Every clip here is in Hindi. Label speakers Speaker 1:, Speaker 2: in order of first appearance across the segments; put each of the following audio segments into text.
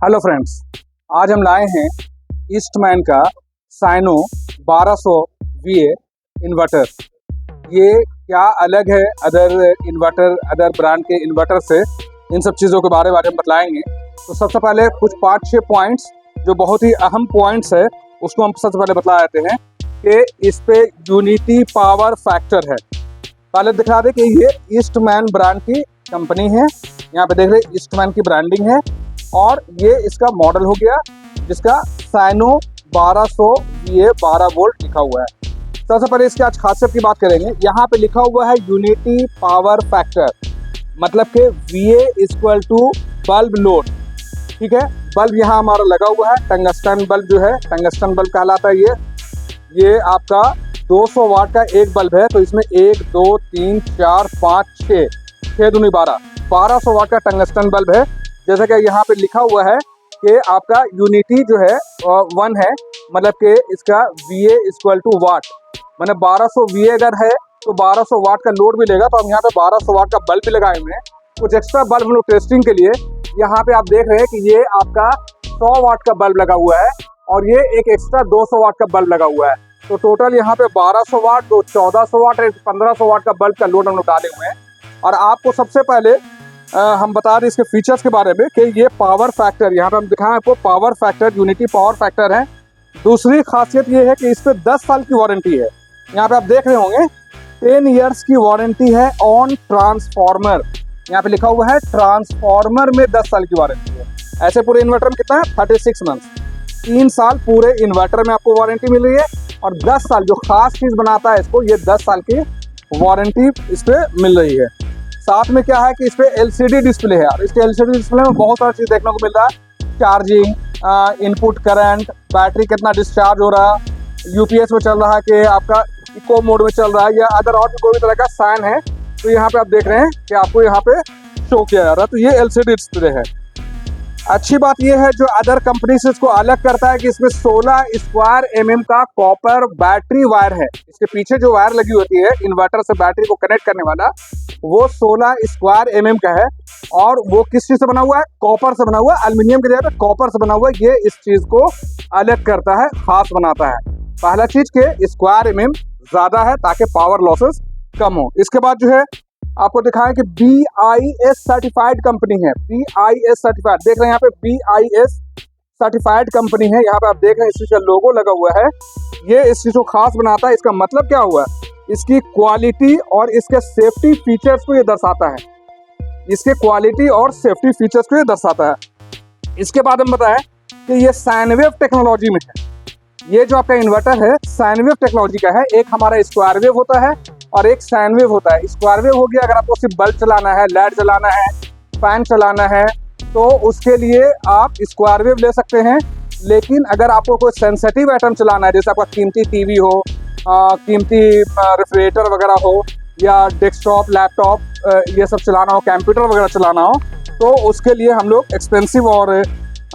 Speaker 1: हेलो फ्रेंड्स, आज हम लाए हैं ईस्टमैन का साइनो 1200 VA इन्वर्टर। ये क्या अलग है अदर ब्रांड के इन्वर्टर से, इन सब चीज़ों के बारे में बताएंगे। तो सबसे पहले कुछ 5-6 पॉइंट्स जो बहुत ही अहम पॉइंट्स है उसको हम सबसे पहले बता देते हैं कि इस पे यूनिटी पावर फैक्टर है। पहले दिखा दें कि ये ईस्टमैन ब्रांड की कंपनी है। यहाँ पे देख रहे ईस्टमैन की ब्रांडिंग है और ये इसका मॉडल हो गया जिसका साइनो 1200 VA 12 वोल्ट लिखा हुआ है। सबसे पहले इसके आज खासियत की बात करेंगे। यहाँ पे लिखा हुआ है यूनिटी पावर फैक्टर, मतलब कि VA equal to bulb load. ठीक है, बल्ब यहाँ हमारा लगा हुआ है, टंगस्टन बल्ब जो है, टंगस्टन बल्ब कहलाता है ये आपका 200 वाट का एक बल्ब है। तो इसमें 1 2 3 4 5 6 दूनी 1200 वाट का टंगस्टन बल्ब है। जैसा कि यहाँ पे लिखा हुआ है कि आपका यूनिटी जो है 1 है, मतलब कि इसका VA इक्वल टू वाट, मतलब 1200 VA अगर है तो 1200 वाट का लोड भी लेगा। तो हम यहाँ पे 1200 वाट का बल्ब भी लगाए हुए हैं। कुछ एक्स्ट्रा बल्ब हम लोग टेस्टिंग के लिए यहाँ पे आप देख रहे हैं कि ये आपका 100 वाट का बल्ब लगा हुआ है और ये एक एक्स्ट्रा 200 वाट का बल्ब लगा हुआ है। तो टोटल यहाँ पे 1200 वाट, 1400 वाट, 1500 वाट का बल्ब का लोड हम लोग डाले हुए हैं। और आपको सबसे पहले हम बता दें इसके फीचर्स के बारे में कि ये पावर फैक्टर, यहाँ पे हम दिखाएं आपको power factor, unity power factor है। दूसरी खासियत ये है कि इस पर 10 साल की वारंटी है। यहाँ पे आप देख रहे होंगे 10 ईयर्स की वारंटी है ऑन ट्रांसफॉर्मर। यहाँ पे लिखा हुआ है ट्रांसफॉर्मर में 10 साल की वारंटी है। ऐसे पूरे इन्वर्टर में कितना है 36 मंथ, 3 साल पूरे इन्वर्टर में आपको वारंटी मिल रही है। और 10 साल जो खास चीज बनाता है इसको, ये 10 साल की वारंटी इस पे मिल रही है। साथ में क्या है कि इस पे LCD डिस्प्ले है और इसके LCD डिस्प्ले में बहुत सारी चीज देखने को मिल रहा है। चार्जिंग, इनपुट करंट, बैटरी कितना डिस्चार्ज हो रहा है, UPS में चल रहा है कि आपका इको मोड में चल रहा है या अदर और भी कोई भी तरह का साइन है। तो यहाँ पे आप देख रहे हैं कि आपको यहाँ पे शो किया जा रहा है। तो ये LCD डिस्प्ले है। अच्छी बात यह है जो अदर कंपनी से इसको अलग करता है कि इसमें 16 स्क्वायर mm का कॉपर बैटरी वायर है। इसके पीछे जो वायर लगी होती है इन्वर्टर से बैटरी को कनेक्ट करने वाला, वो 16 स्क्वायर mm का है। और वो किस चीज से बना हुआ है? कॉपर से बना हुआ है। एल्यूमिनियम की जगह पे कॉपर से बना हुआ है। ये इस चीज को अलग करता है, खास बनाता है। पहला चीज के स्क्वायर mm ज्यादा है ताकि पावर लॉसेस कम हो। इसके बाद जो है आपको दिखाएं कि BIS सर्टिफाइड कंपनी है। BIS सर्टिफाइड देख रहे हैं, यहाँ पे BIS सर्टिफाइड कंपनी है। यहाँ पे आप देख रहे हैं इस चीज का लोगो लगा हुआ है। ये इस चीज को खास बनाता है। इसका मतलब क्या हुआ? इसकी क्वालिटी और इसके सेफ्टी फीचर्स को ये दर्शाता है। इसके क्वालिटी और सेफ्टी फीचर्स को ये दर्शाता है। इसके बाद हम बताएं कि ये साइनवेव टेक्नोलॉजी में है। ये जो आपका इन्वर्टर है साइनवेव टेक्नोलॉजी का है। एक हमारा स्क्वायर वेव होता है और एक साइन वेव होता है। स्क्वायर वेव हो गया अगर आपको सिर्फ बल्ब चलाना है, लाइट जलाना है, फैन चलाना है, तो उसके लिए आप स्क्वायर वेव ले सकते हैं। लेकिन अगर आपको कोई सेंसिटिव आइटम चलाना है, जैसे आपका कीमती TV हो, कीमती रेफ्रिजरेटर वगैरह हो, या डेस्कटॉप, लैपटॉप ये सब चलाना हो, कंप्यूटर वगैरह चलाना हो, तो उसके लिए हम लोग एक्सपेंसिव और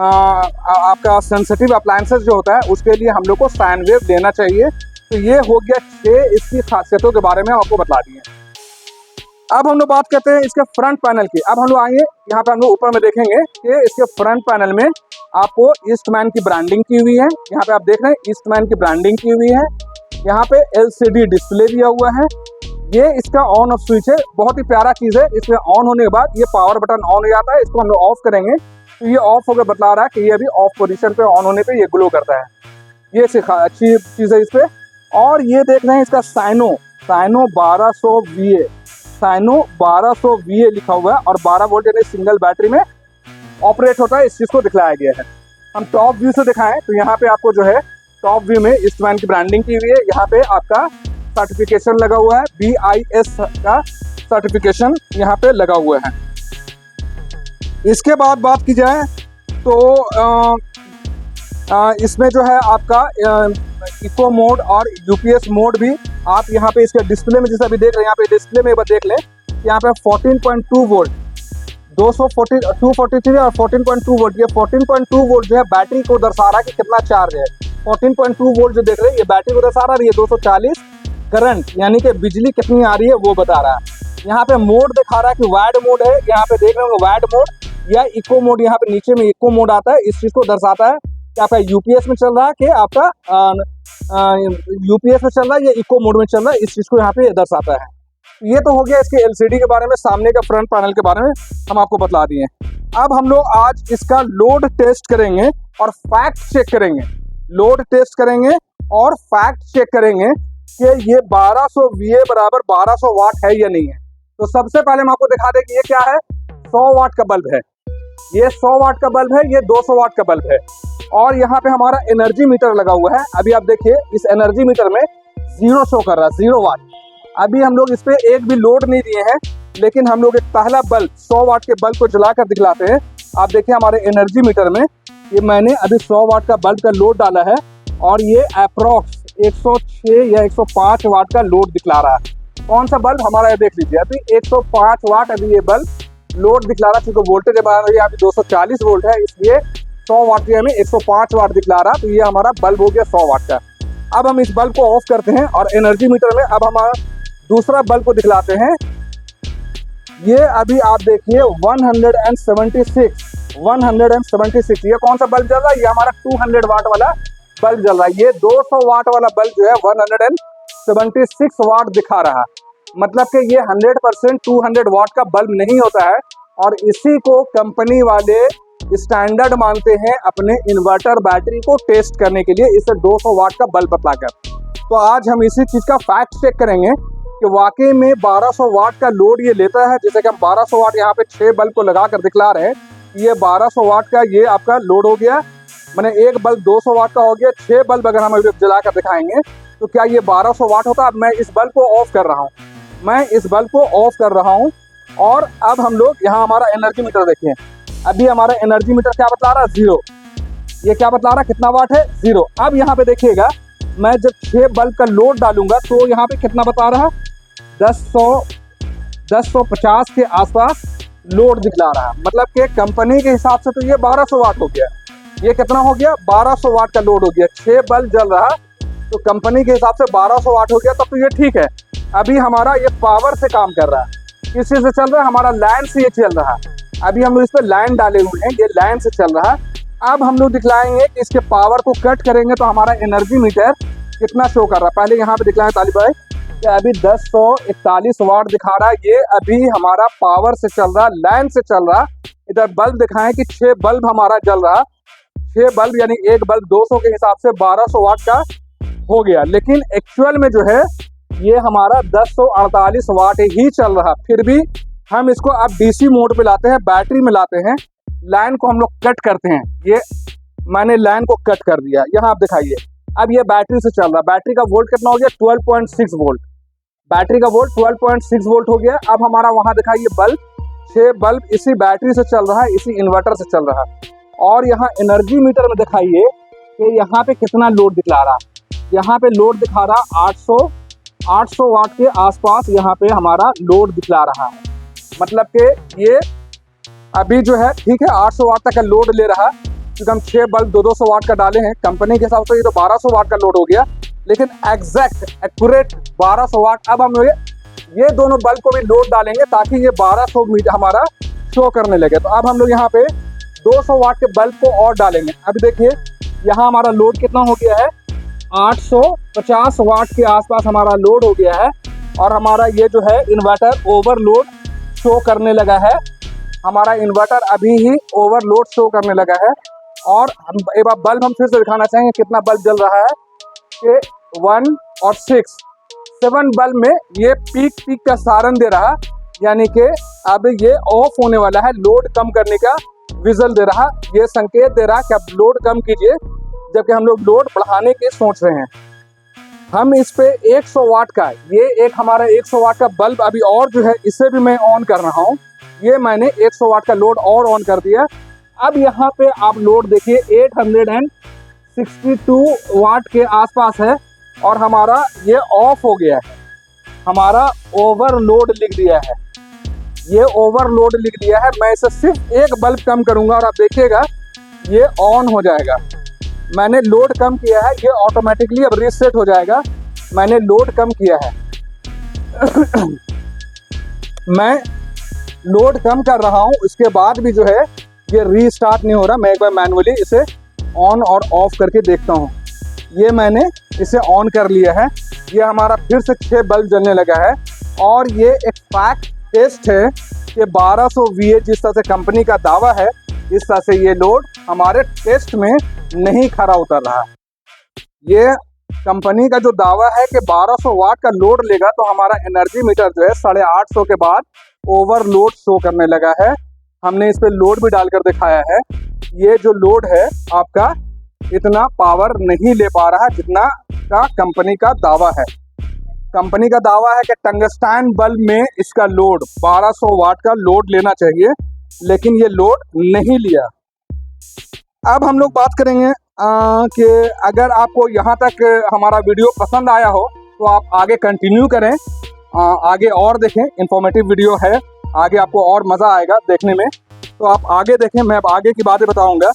Speaker 1: आपका सेंसिटिव अप्लायंसेस जो होता है उसके लिए हम लोग को साइन वेव लेना चाहिए। तो ये हो गया 6 इसकी खासियतों के बारे में आपको बता दिए। अब हम लोग बात करते हैं इसके फ्रंट पैनल की। अब हम लोग आएंगे यहाँ पे, हम लोग ऊपर में देखेंगे कि इसके फ्रंट पैनल में आपको ईस्टमैन की ब्रांडिंग की हुई है। यहाँ पे आप देख रहे हैं ईस्टमैन की ब्रांडिंग की हुई है। यहाँ पे LCD डिस्प्ले दिया हुआ है। ये इसका ऑन ऑफ स्विच है। बहुत ही प्यारा चीज है। इसमें ऑन होने के बाद ये पावर बटन ऑन हो जाता है। इसको हम लोग ऑफ करेंगे तो ये ऑफ होकर बतला रहा है कि ये अभी ऑफ पोजीशन पे, ऑन होने पे ये ग्लो करता है। ये अच्छी चीज है इस पे। और ये देख रहे हैं इसका साइनो 1200 VA, साइनो 1200 VA लिखा हुआ है और 12 वोल्ट यानी सिंगल बैटरी में ऑपरेट होता है। इस चीज को दिखाया गया है। हम टॉप व्यू से दिखाएं तो यहाँ पे आपको जो है टॉप व्यू में ईस्टमैन की ब्रांडिंग की हुई है। यहाँ पे आपका सर्टिफिकेशन लगा हुआ है, BIS का सर्टिफिकेशन यहाँ पे लगा हुआ है। इसके बाद बात की जाए तो इसमें जो है आपका इको मोड और UPS मोड भी आप यहाँ पे इसके डिस्प्ले में, जैसे अभी देख रहे हैं यहाँ पे डिस्प्ले में एक बार देख लें, यहाँ पे 14.2 वोल्ट, 243 और 14.2 वोल्ट, ये 14.2 वोल्ट जो है बैटरी को दर्शा रहा है कि कितना चार्ज है। 14.2 वोल्ट जो देख रहे हैं ये बैटरी को दर्शा रहा है। ये 240 करंट यानी कि बिजली कितनी आ रही है वो बता रहा है। यहाँ पे मोड दिखा रहा है कि वाइड मोड है। यहाँ पे देख रहे हो वाइड मोड, या इको मोड, यहाँ पे नीचे में इको मोड आता है, इस चीज़ को दर्शाता है कि आपका यूपीएस में चल रहा है कि आपका यूपीएस में चल रहा है या इको मोड में चल रहा है, इस चीज़ को यहाँ पे दर्शाता है। ये तो हो गया इसके एलसीडी के बारे में, सामने का फ्रंट पैनल के बारे में हम आपको बतला दिए। अब हम लोग आज इसका लोड टेस्ट करेंगे और फैक्ट चेक करेंगे। लोड टेस्ट करेंगे और फैक्ट चेक करेंगे कि ये 1200 VA बराबर 1200 वाट है या नहीं है। तो सबसे पहले हम आपको दिखा दें कि ये क्या है, 100 वाट का बल्ब है। ये 100 वाट का बल्ब है, ये 200 वाट का बल्ब है। और यहाँ पे हमारा एनर्जी मीटर लगा हुआ है। अभी आप देखिए इस एनर्जी मीटर में 0 शो कर रहा है, 0 वाट। अभी हम लोग इस पे एक भी लोड नहीं दिए हैं, लेकिन हम लोग एक पहला बल्ब 100 वाट के बल्ब को जलाकर दिखलाते हैं। आप देखिए हमारे एनर्जी मीटर में ये मैंने अभी 100 वाट का बल्ब का लोड डाला है और ये अप्रॉक्स 106 या 105 वाट का लोड दिखला रहा है। कौन सा बल्ब हमारा, ये देख लीजिए अभी 105 वाट अभी ये बल्ब लोड दिखला रहा है। क्योंकि वोल्टेज अभी 240 वोल्ट है, इसलिए 100 वाट के हमें 105 वाट दिखला रहा है। तो ये हमारा बल्ब हो गया 100 वाट का। अब हम इस बल्ब को ऑफ करते हैं और एनर्जी मीटर में अब हमारा दूसरा बल्ब को दिखलाते हैं। ये अभी आप देखिए 176 ये कौन सा बल्ब जल रहा है, ये हमारा 200 वाट वाला बल्ब जल रहा है। ये 200 वाट वाला बल्ब जो है 176 वाट दिखा रहा है। मतलब कि ये 100% 200 वाट का बल्ब नहीं होता है और इसी को कंपनी वाले स्टैंडर्ड मानते हैं अपने इन्वर्टर बैटरी को टेस्ट करने के लिए, इसे 200 वाट का बल्ब बतलाकर। तो आज हम इसी चीज़ का फैक्ट चेक करेंगे कि वाकई में 1200 वाट का लोड ये लेता है। जैसे कि हम 1200 वाट यहाँ पे 6 बल्ब को लगा कर दिखला रहे हैं, ये 1200 वाट का ये आपका लोड हो गया। मैंने एक बल्ब 200 वाट का हो गया, 6 बल्ब अगर हम अभी जला कर दिखाएंगे तो क्या ये 1200 वाट होता। अब मैं इस बल्ब को ऑफ कर रहा हूँ, मैं इस बल्ब को ऑफ कर रहा हूँ। और अब हम लोग यहाँ हमारा एनर्जी मीटर देखिए, अभी हमारा एनर्जी मीटर क्या बतला रहा है, 0। ये क्या बतला रहा है, कितना वाट है, 0। अब यहाँ पे देखिएगा मैं जब 6 बल्ब का लोड डालूंगा तो यहाँ पे कितना बता रहा है, 1050 के आसपास लोड दिखला रहा है। मतलब कि कंपनी के हिसाब से तो ये 1200 वाट हो गया। ये कितना हो गया, 1200 वाट का लोड हो गया। 6 बल्ब जल रहा तो कंपनी के हिसाब से 1200 वाट हो गया, तब तो ये ठीक है। अभी हमारा ये पावर से काम कर रहा है, किसी से चल रहा है, हमारा लाइन से ये चल रहा है। अभी हम लोग इस पर लाइन डाले हुए हैं, ये लाइन से चल रहा है। अब हम लोग दिखलाएंगे कि इसके पावर को कट करेंगे तो हमारा एनर्जी मीटर कितना शो कर रहा है। पहले यहाँ पे दिखलाएं ताली भाई कि अभी 1041 वाट दिखा रहा है। ये अभी हमारा पावर से चल रहा है, लाइन से चल रहा है। इधर बल्ब दिखाएं कि 6 बल्ब हमारा जल रहा, 6 बल्ब यानी एक बल्ब 200 के हिसाब से 1200 वाट का हो गया। लेकिन एक्चुअल में जो है ये हमारा 1048 वाट ही चल रहा। फिर भी हम इसको अब डीसी मोड पे लाते हैं, बैटरी में लाते हैं, लाइन को हम लोग कट करते हैं। ये मैंने लाइन को कट कर दिया, यहाँ आप दिखाइए। अब ये बैटरी से चल रहा, बैटरी का वोल्ट कितना हो गया, 12.6 वोल्ट। बैटरी का वोल्ट 12.6 वोल्ट हो गया। अब हमारा वहाँ दिखाइए बल्ब, 6 बल्ब इसी बैटरी से चल रहा है, इसी इन्वर्टर से चल रहा है। और यहाँ एनर्जी मीटर में दिखाइए कि यहाँ पे कितना लोड दिखला रहा। यहाँ पे लोड दिखा रहा 800 वाट के आसपास यहाँ पे हमारा लोड दिखला रहा है। मतलब कि ये अभी जो है ठीक है 800 वाट तक का लोड ले रहा है, क्योंकि हम 6 बल्ब 200 वाट का डाले हैं। कंपनी के हिसाब से ये तो 1200 वाट का लोड हो गया, लेकिन एग्जैक्ट एक्यूरेट 1200 वाट। अब हम ये दोनों बल्ब को भी लोड डालेंगे ताकि ये 1200 मीटर हमारा शो करने लगे। तो अब हम लोग यहाँ पे 200 वाट के बल्ब को और डालेंगे। अभी देखिए यहाँ हमारा लोड कितना हो गया है, 850 वाट के आसपास हमारा लोड हो गया है। और हमारा ये जो है इन्वर्टर ओवरलोड शो करने लगा है। हमारा इन्वर्टर अभी ही ओवरलोड शो करने लगा है। और हम एक बार बल्ब हम फिर से दिखाना चाहेंगे कितना बल्ब जल रहा है कि 1 और 7 बल्ब में ये पीक का सारण दे रहा, यानी कि अब ये ऑफ होने वाला है। लोड कम करने का विजल दे रहा, ये संकेत दे रहा कि अब लोड कम कीजिए, जबकि हम लोग लोड बढ़ाने की सोच रहे हैं। हम इस पे 100 वाट का, ये एक हमारा 100 वाट का बल्ब अभी और जो है इसे भी मैं ऑन कर रहा हूँ। ये मैंने 100 वाट का लोड और ऑन कर दिया। अब यहाँ पे आप लोड देखिए 862 वाट के आसपास है और हमारा ये ऑफ हो गया है, हमारा ओवरलोड लिख दिया है। ये ओवरलोड लिख दिया है। मैं इसे सिर्फ एक बल्ब कम करूँगा और आप देखिएगा ये ऑन हो जाएगा। मैंने लोड कम किया है, ये ऑटोमेटिकली अब रीसेट हो जाएगा। मैंने लोड कम किया है। मैं लोड कम कर रहा हूँ, इसके बाद भी जो है ये रीस्टार्ट नहीं हो रहा। मैं एक बार मैनुअली इसे ऑन और ऑफ करके देखता हूँ। ये मैंने इसे ऑन कर लिया है, ये हमारा फिर से 6 बल्ब जलने लगा है। और ये एक फैक्ट टेस्ट है कि 1200 VA जिस तरह से कंपनी का दावा है, इस तरह से ये लोड हमारे टेस्ट में नहीं खरा उतर रहा। ये कंपनी का जो दावा है कि 1200 वाट का लोड लेगा तो हमारा एनर्जी मीटर जो है 850 के बाद ओवरलोड शो करने लगा है। हमने इस पे लोड भी डालकर दिखाया है। ये जो लोड है आपका इतना पावर नहीं ले पा रहा जितना का कंपनी का दावा है। कंपनी का दावा है कि टंगस्टन बल्ब में इसका लोड 1200 वाट का लोड लेना चाहिए, लेकिन ये लोड नहीं लिया। अब हम लोग बात करेंगे कि अगर आपको यहाँ तक हमारा वीडियो पसंद आया हो तो आप आगे कंटिन्यू करें, आगे और देखें। इंफॉर्मेटिव वीडियो है, आगे आपको और मज़ा आएगा देखने में, तो आप आगे देखें। मैं अब आगे की बातें बताऊंगा।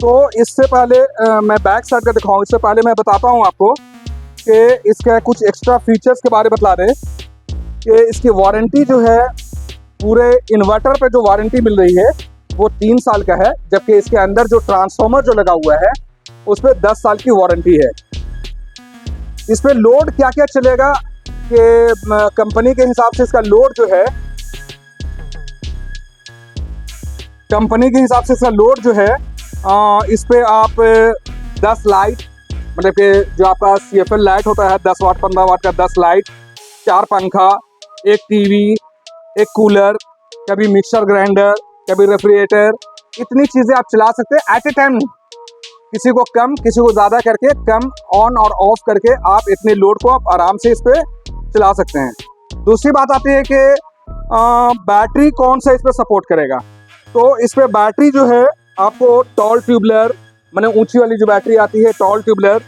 Speaker 1: तो इससे पहले मैं बैक साइड का दिखाऊँ, इससे पहले मैं बताता हूँ आपको कि इसका कुछ एक्स्ट्रा फीचर्स के बारे में बता दें कि इसकी वारंटी जो है, पूरे इन्वर्टर पे जो वारंटी मिल रही है वो 3 साल का है, जबकि इसके अंदर जो ट्रांसफार्मर जो लगा हुआ है उस पर 10 साल की वारंटी है। इस पर लोड क्या क्या चलेगा कि कंपनी के हिसाब से इसका लोड जो है, कंपनी के हिसाब से इसका लोड जो है इस पे आप 10 लाइट, मतलब कि जो आपका CFL लाइट होता है 10 वाट 15 वाट का 10 लाइट, 4 पंखा, एक टीवी, एक कूलर, कभी मिक्सर ग्राइंडर, कभी रेफ्रिजरेटर, इतनी चीज़ें आप चला सकते हैं एट ए टाइम। किसी को कम किसी को ज़्यादा करके, कम ऑन और ऑफ करके आप इतने लोड को आप आराम से इस पर चला सकते हैं। दूसरी बात आती है कि बैटरी कौन सा इस पर सपोर्ट करेगा। तो इस पर बैटरी जो है आपको टॉल ट्यूबलर, मैंने ऊंची वाली जो बैटरी आती है टॉल ट्यूबलर,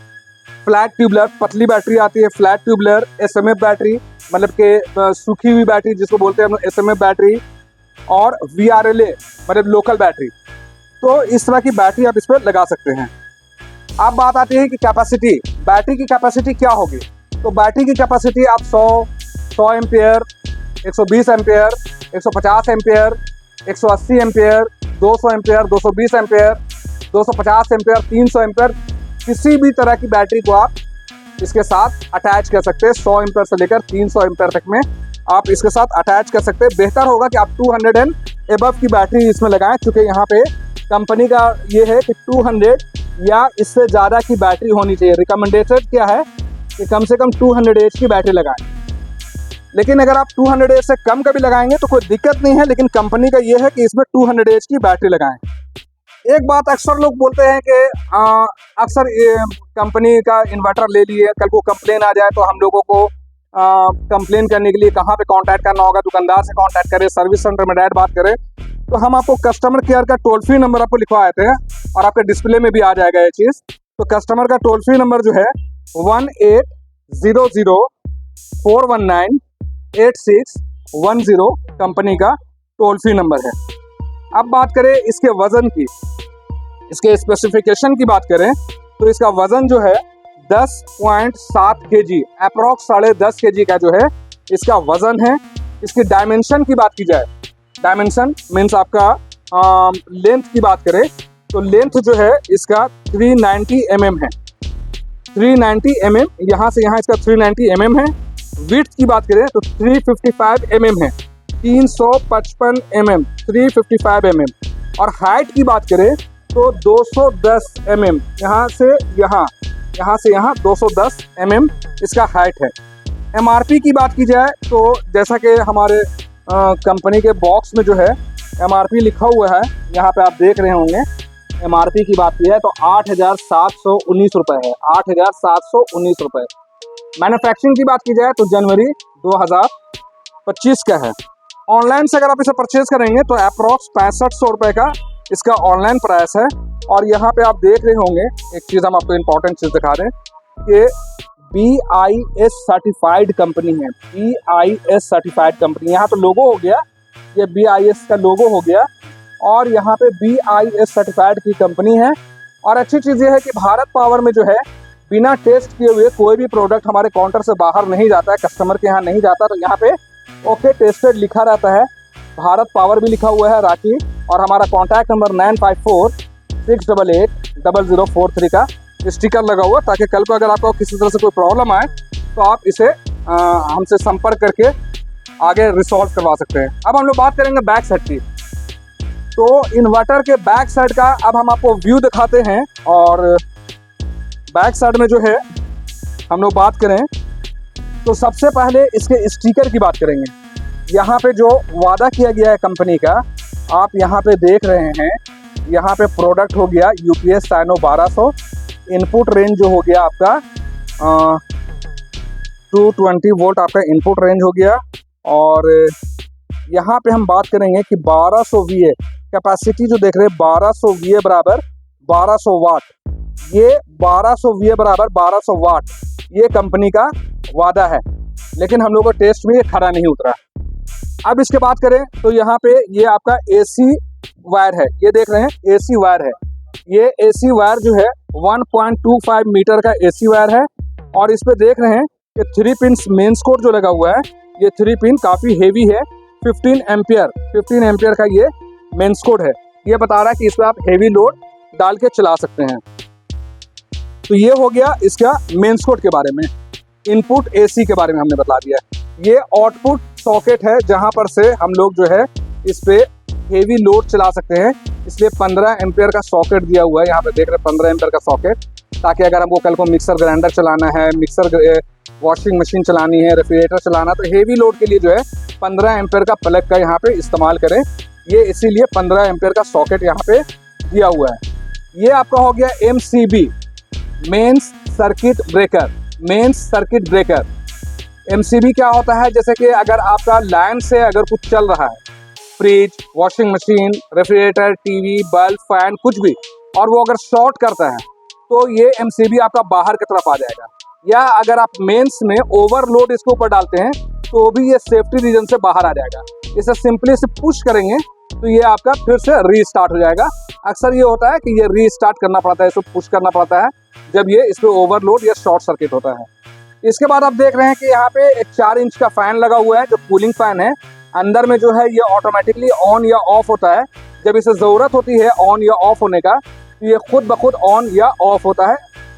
Speaker 1: फ्लैट ट्यूबलर पतली बैटरी आती है फ्लैट ट्यूबलर, SMF बैटरी मतलब कि सूखी हुई बैटरी जिसको बोलते हैं हम SMF बैटरी, और VRLA मतलब लोकल बैटरी। तो इस तरह की बैटरी आप इस पर लगा सकते हैं। अब बात आती है कि कैपेसिटी, बैटरी की कैपेसिटी क्या होगी। तो बैटरी की कैपेसिटी आप 100 ampere, 120 ampere, 150 ampere, 180 ampere, 200 ampere, 220 ampere, 250 ampere, 300 ampere, किसी भी तरह की बैटरी को आप इसके साथ अटैच कर सकते हैं। 100 एम्पियर से लेकर 300 एम्पियर तक में आप इसके साथ अटैच कर सकते हैं। बेहतर होगा कि आप 200 एंड एबव की बैटरी इसमें लगाएं, क्योंकि यहाँ पे कंपनी का ये है कि 200 या इससे ज़्यादा की बैटरी होनी चाहिए। रिकमेंडेड क्या है कि कम से कम 200 एच की बैटरी लगाएं। लेकिन अगर आप 200 एच से कम का भी लगाएंगे तो कोई दिक्कत नहीं है, लेकिन कंपनी का ये है कि इसमें 200 एच की बैटरी लगाएं। एक बात अक्सर लोग बोलते हैं कि अक्सर कंपनी का इन्वर्टर ले लिए, कल को कंप्लेन आ जाए तो हम लोगों को कंप्लेन करने के लिए कहाँ पे कांटेक्ट करना होगा। दुकानदार से कांटेक्ट करें, सर्विस सेंटर में डायरेक्ट बात करें। तो हम आपको कस्टमर केयर का टोल फ्री नंबर आपको लिखवा देते हैं और आपके डिस्प्ले में भी आ जाएगा ये चीज़। तो कस्टमर का टोल फ्री नंबर जो है 1800-419-8610 कंपनी का टोल फ्री नंबर है। अब बात करें इसके वज़न की, इसके स्पेसिफिकेशन की बात करें तो इसका वज़न जो है 10.7 kg, अप्रॉक्स 10.5 kg का जो है इसका वज़न है। इसकी डायमेंशन की बात की जाए, डायमेंशन मीन्स आपका लेंथ की बात करें तो लेंथ जो है इसका 390 mm है। 390 mm, यहाँ से यहाँ इसका 390 mm है। विड्थ की बात करें तो 355 mm है, 355 mm, 355 mm। और हाइट की बात करें तो 210 mm, यहाँ से यहाँ 210 mm इसका हाइट है। MRP की बात की जाए तो जैसा कि हमारे कंपनी के बॉक्स में जो है MRP लिखा हुआ है, यहाँ पे आप देख रहे होंगे। MRP की बात की है तो 8,719 रुपये है, 8,719 रुपये। मैन्युफैक्चरिंग की बात की जाए तो जनवरी 2025 का है। ऑनलाइन से अगर आप इसे परचेज करेंगे तो अप्रॉक्स 6500 रुपये का इसका ऑनलाइन प्राइस है। और यहाँ पे आप देख रहे होंगे एक चीज़ हम आपको इम्पोर्टेंट चीज़ दिखा रहे हैं कि BIS सर्टिफाइड कंपनी है। BIS सर्टिफाइड कंपनी, यहाँ तो लोगो हो गया, ये BIS का लोगो हो गया और यहाँ पे BIS सर्टिफाइड की कंपनी है। और अच्छी चीज़ ये है कि भारत पावर में जो है बिना टेस्ट किए हुए कोई भी प्रोडक्ट हमारे काउंटर से बाहर नहीं जाता है, कस्टमर के यहाँ नहीं जाता। तो यहाँ पे ओके टेस्टेड लिखा रहता है। भारत पावर भी लिखा हुआ है रांची, और हमारा कॉन्टैक्ट नंबर 9546880043 का स्टिकर लगा हुआ, ताकि कल को अगर आपको किसी तरह से कोई प्रॉब्लम आए तो आप इसे हमसे संपर्क करके आगे रिसॉल्व करवा सकते हैं। अब हम लोग बात करेंगे बैक साइड की। तो इन्वर्टर के बैक साइड का अब हम आपको व्यू दिखाते हैं, और बैक साइड में जो है हम लोग बात करें तो सबसे पहले इसके स्टिकर की बात करेंगे। यहाँ पे जो वादा किया गया है कंपनी का, आप यहाँ पे देख रहे हैं, यहाँ पे प्रोडक्ट हो गया यूपीएस साइनो 1200, इनपुट रेंज जो हो गया आपका 220 वोल्ट आपका इनपुट रेंज हो गया। और यहाँ पे हम बात करेंगे कि 1200 VA कैपेसिटी जो देख रहे हैं, 1200 VA बराबर 1200 वाट, ये 1200 VA बराबर 1200 वाट ये कंपनी का वादा है, लेकिन हम लोग को टेस्ट में ये खरा नहीं उतरा। अब इसके बात करें तो यहाँ पे ये आपका AC वायर है, ये देख रहे हैं AC वायर है। ये AC वायर जो है 1.25 मीटर का AC वायर है, और इस पे देख रहे हैं कि 3 पिन मेंस कोड जो लगा हुआ है, ये 3 पिन काफ़ी हेवी है। 15 एम्पियर का ये मेंस कोड है। ये बता रहा है कि इस पर आप हेवी लोड डाल के चला सकते हैं। तो ये हो गया इसका मेंस कोड के बारे में। इनपुट AC के बारे में हमने बता दिया। ये आउटपुट सॉकेट है, जहां पर से हम लोग जो है इस पे हेवी लोड चला सकते हैं, इसलिए 15 एम्पियर का सॉकेट दिया हुआ है। यहाँ पे देख रहे हैं 15 एम्पियर का सॉकेट, ताकि अगर हमको कल को मिक्सर ग्राइंडर चलाना है, वॉशिंग मशीन चलानी है, रेफ्रिजरेटर चलाना, तो हेवी लोड के लिए जो है 15 एम्पियर का प्लग का यहाँ पे इस्तेमाल करें। ये इसीलिए 15 एम्पियर का सॉकेट यहाँ पे दिया हुआ है। ये आपका हो गया MCB, mains circuit breaker. MCB क्या होता है, जैसे कि अगर आपका लाइन से अगर कुछ चल रहा है, fridge, washing machine, refrigerator, TV, bulb, fan, कुछ भी, और वो अगर शॉर्ट करता है तो ये MCB आपका बाहर की तरफ आ जाएगा। या अगर आप मेंस में ओवरलोड इसके ऊपर डालते हैं तो भी ये सेफ्टी रीजन से बाहर आ जाएगा। इसे सिंपली से पुश करेंगे तो ये आपका फिर से रीस्टार्ट हो जाएगा। अक्सर ये होता है कि ये रीस्टार्ट करना पड़ता है, इसको पुश करना पड़ता है जब ये इस पे ओवरलोड या शॉर्ट सर्किट होता है। इसके बाद आप देख रहे हैं कि यहाँ पे एक 4 इंच का फैन लगा हुआ है, जो कूलिंग फैन है। अंदर में जो है ये ऑटोमेटिकली ऑन या ऑफ होता है। जब इसे ज़रूरत होती है ऑन या ऑफ होने का, तो ये खुद ब खुद ऑन या ऑफ होता है।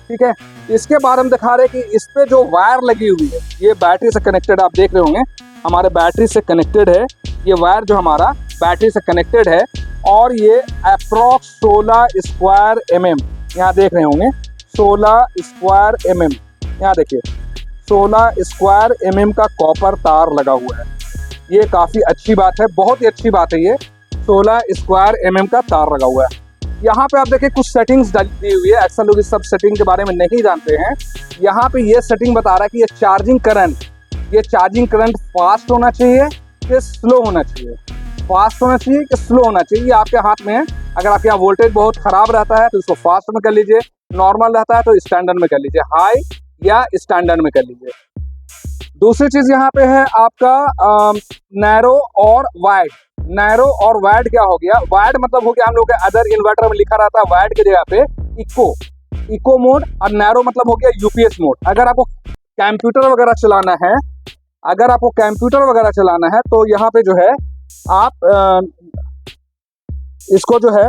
Speaker 1: ठीक है, इसके बाद हम दिखा रहे हैं कि इस पे जो वायर लगी हुई है, ये बैटरी से कनेक्टेड, आप देख रहे होंगे हमारे बैटरी से कनेक्टेड है। ये वायर जो हमारा बैटरी से कनेक्टेड है, और ये अप्रॉक्स 16 स्क्वायर mm, यहाँ देख रहे होंगे 16 स्क्वायर mm, यहाँ देखिए 16 स्क्वायर mm का कॉपर तार लगा हुआ है। ये काफ़ी अच्छी बात है, बहुत ही अच्छी बात है। ये 16 स्क्वायर mm का तार लगा हुआ है। यहाँ पे आप देखिए कुछ सेटिंग्स दी हुई है। अक्सर लोग इस सब सेटिंग के बारे में नहीं जानते हैं। यहाँ पे ये सेटिंग बता रहा है कि ये चार्जिंग करंट फास्ट होना चाहिए कि स्लो होना चाहिए, फास्ट होना चाहिए कि स्लो होना चाहिए, ये आपके हाथ में है। अगर आपके यहाँ वोल्टेज बहुत ख़राब रहता है तो इसको फास्ट में कर लीजिए, नॉर्मल रहता है तो स्टैंडर्ड में कर लीजिए, हाई या स्टैंडर्ड में कर लीजिए। दूसरी चीज़ यहाँ पे है आपका नैरो और वाइड। नैरो और वाइड क्या हो गया, वाइड मतलब हो गया हम लोग के अदर इन्वर्टर में लिखा रहता है वाइड की जगह पे इको मोड, और नैरो मतलब हो गया यूपीएस मोड। अगर आपको कंप्यूटर वगैरह चलाना है तो यहाँ पे जो है आप इसको जो है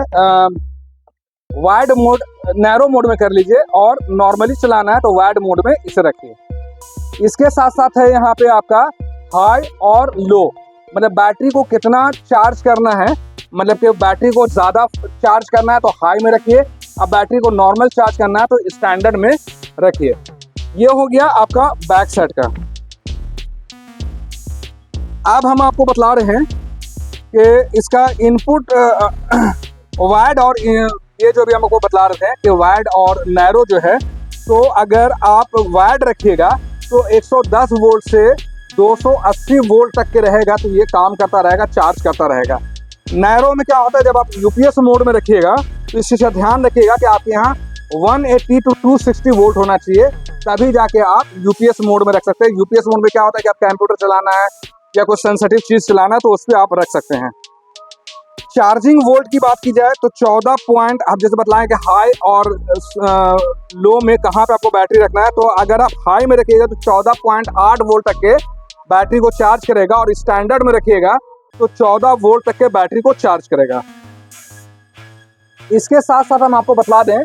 Speaker 1: वाइड मोड, नैरो मोड में कर लीजिए, और नॉर्मली चलाना है तो वाइड मोड में इसे रखिए। इसके साथ साथ है यहाँ पे आपका हाई और लो, मतलब बैटरी को कितना चार्ज करना है, मतलब कि बैटरी को ज़्यादा चार्ज करना है तो हाई में रखिए, अब बैटरी को नॉर्मल चार्ज करना है तो स्टैंडर्ड में रखिए। ये हो गया आपका बैक साइड का। अब हम आपको बतला रहे हैं कि इसका इनपुट वाइड, और ये जो भी हम आपको बतला रहे थे कि वाइड और नैरो जो है, तो अगर आप वाइड रखिएगा तो 110 वोल्ट से 280 वोल्ट तक के रहेगा, तो ये काम करता रहेगा, चार्ज करता रहेगा। नैरो में क्या होता है, जब आप यूपीएस मोड में रखिएगा तो इस चीज़ का ध्यान रखिएगा कि आपके यहाँ 180 to 260 वोल्ट होना चाहिए, तभी जाके आप यूपीएस मोड में रख सकते हैं। यूपीएस मोड में क्या होता है कि आप कंप्यूटर चलाना है या कोई सेंसिटिव चीज़ चलाना है तो उस पर आप रख सकते हैं। चार्जिंग वोल्ट की बात की जाए तो 14 पॉइंट, आप जैसे बतलाएं कि हाई और लो में कहाँ पे आपको बैटरी रखना है, तो अगर आप हाई में रखिएगा तो 14.8 वोल्ट तक के बैटरी को चार्ज करेगा, और स्टैंडर्ड में रखिएगा तो 14 वोल्ट तक के बैटरी को चार्ज करेगा। इसके साथ साथ हम आपको बतला दें,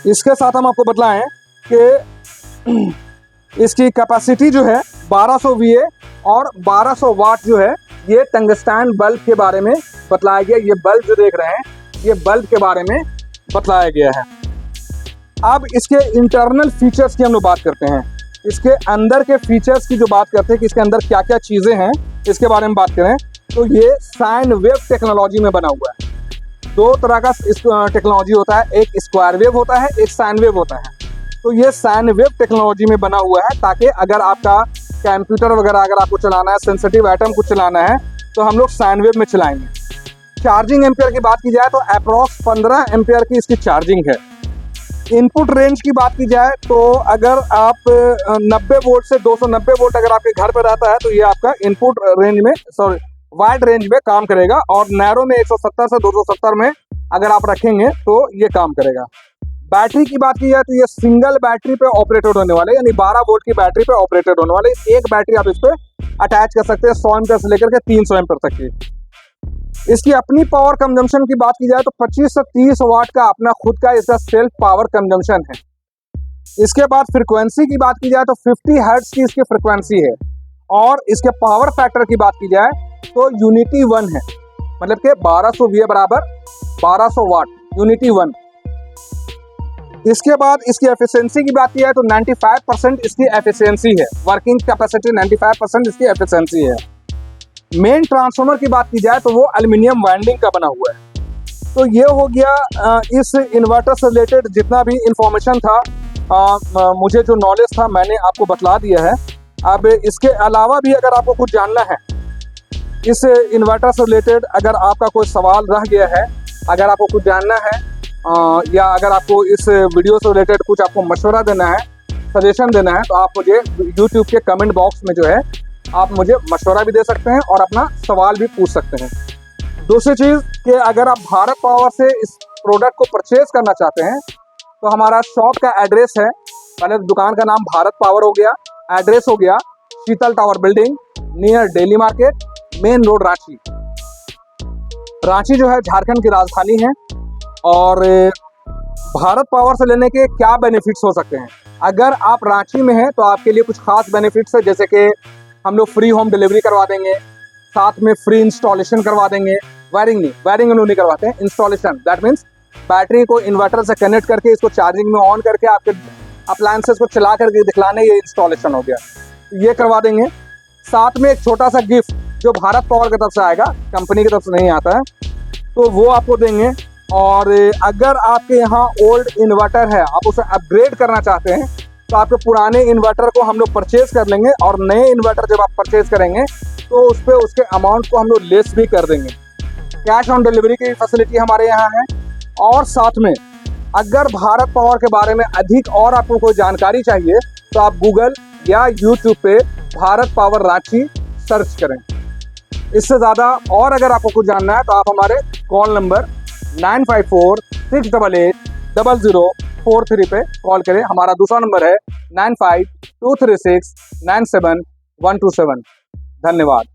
Speaker 1: इसके साथ हम आपको बतलाएं कि इसकी कैपेसिटी जो है 1200 VA और 1200 वाट जो है, ये टंगस्टन बल्ब के बारे में बतलाया गया। ये बल्ब जो देख रहे हैं, ये बल्ब के बारे में बतलाया गया है। अब इसके इंटरनल फीचर्स की हम लोग बात करते हैं। इसके अंदर के फीचर्स की जो बात करते हैं कि इसके अंदर क्या क्या चीज़ें हैं, इसके बारे में बात करें तो ये साइन वेव टेक्नोलॉजी में बना हुआ है। दो तरह का टेक्नोलॉजी होता है, एक स्क्वायर वेव होता है, एक साइन वेव होता है। तो ये साइन वेव टेक्नोलॉजी में बना हुआ है, ताकि अगर आपका कंप्यूटर वगैरह अगर आपको चलाना है, सेंसिटिव आइटम को चलाना है, तो हम लोग साइन वेव में चलाएंगे। चार्जिंग एम्पियर की बात की जाए तो अप्रॉक्स 15 एम्पियर की इसकी चार्जिंग है। इनपुट रेंज की बात की जाए तो अगर आप 90 वोल्ट से 290 वोल्ट अगर आपके घर पर रहता है तो ये आपका इनपुट रेंज में, सॉरी वाइड रेंज में काम करेगा, और नैरो में 170 से 270 में अगर आप रखेंगे तो ये काम करेगा। बैटरी की बात की जाए तो ये सिंगल बैटरी पे ऑपरेटेड होने वाले, यानी 12 वोल्ट की बैटरी पे ऑपरेटेड होने वाले। एक बैटरी आप इस पर अटैच कर सकते हैं 100 एम्पियर से लेकर के 300 एम्पियर तक की। इसकी अपनी पावर कंजम्पशन की बात की जाए तो 25 से 30 वाट का अपना खुद का इसका सेल्फ पावर कंजम्पशन है। इसके बाद फ्रिक्वेंसी की बात की जाए तो 50 हर्ट्ज की इसकी फ्रिक्वेंसी है, और इसके पावर फैक्टर की बात की जाए तो यूनिटी 1 है, मतलब कि 1200 VA बराबर 1200 वाट, यूनिटी 1। इसके बाद इसकी एफिशिएंसी की बात की जाए तो 95% इसकी एफिशिएंसी है, वर्किंग कैपेसिटी 95% इसकी एफिशिएंसी है। मेन ट्रांसफार्मर की बात की जाए तो वो एल्युमिनियम वाइंडिंग का बना हुआ है। तो ये हो गया इस इन्वर्टर से रिलेटेड जितना भी इंफॉर्मेशन था, मुझे जो नॉलेज था मैंने आपको बतला दिया है। अब इसके अलावा भी अगर आपको कुछ जानना है इस इन्वर्टर से रिलेटेड, अगर आपका कोई सवाल रह गया है, अगर आपको कुछ जानना है, या अगर आपको इस वीडियो से रिलेटेड कुछ आपको मशवरा देना है, सजेशन देना है, तो आप मुझे यूट्यूब के कमेंट बॉक्स में जो है आप मुझे मशवरा भी दे सकते हैं और अपना सवाल भी पूछ सकते हैं। दूसरी चीज़ कि अगर आप भारत पावर से इस प्रोडक्ट को परचेज करना चाहते हैं तो हमारा शॉप का एड्रेस है, पहले दुकान का नाम भारत पावर हो गया, एड्रेस हो गया Sheetal tower building near daily market, main road Ranchi. Ranchi जो है झारखंड की राजधानी है। और भारत पावर से लेने के क्या बेनिफिट्स हो सकते हैं, अगर आप रांची में हैं तो आपके लिए कुछ खास बेनिफिट्स है, जैसे कि हम लोग फ्री होम डिलीवरी करवा देंगे, साथ में फ्री इंस्टॉलेशन करवा देंगे। वायरिंग हम लोग नहीं करवाते हैं, इंस्टॉलेशन, दैट मीन्स बैटरी को इन्वर्टर से कनेक्ट करके इसको चार्जिंग में ऑन करके आपके अप्लायंसेस को चला करके दिखलाने, ये इंस्टॉलेशन हो गया, ये करवा देंगे। साथ में एक छोटा सा गिफ्ट जो भारत पावर की तरफ से आएगा, कंपनी की तरफ से नहीं आता है, तो वो आपको देंगे। और अगर आपके यहाँ ओल्ड इन्वर्टर है, आप उसे अपग्रेड करना चाहते हैं, तो आपके पुराने इन्वर्टर को हम लोग परचेज कर लेंगे, और नए इन्वर्टर जब आप परचेज करेंगे तो उस पर उसके अमाउंट को हम लोग लेस भी कर देंगे। कैश ऑन डिलीवरी की फैसिलिटी हमारे यहाँ है। और साथ में अगर भारत पावर के बारे में अधिक और आपको कोई जानकारी चाहिए तो आप गूगल या यूट्यूब पे भारत पावर रांची सर्च करें। इससे ज़्यादा और अगर आपको कुछ जानना है तो आप हमारे कॉल नंबर 9546880043 पे कॉल करें। हमारा दूसरा नंबर है 9523697127। धन्यवाद।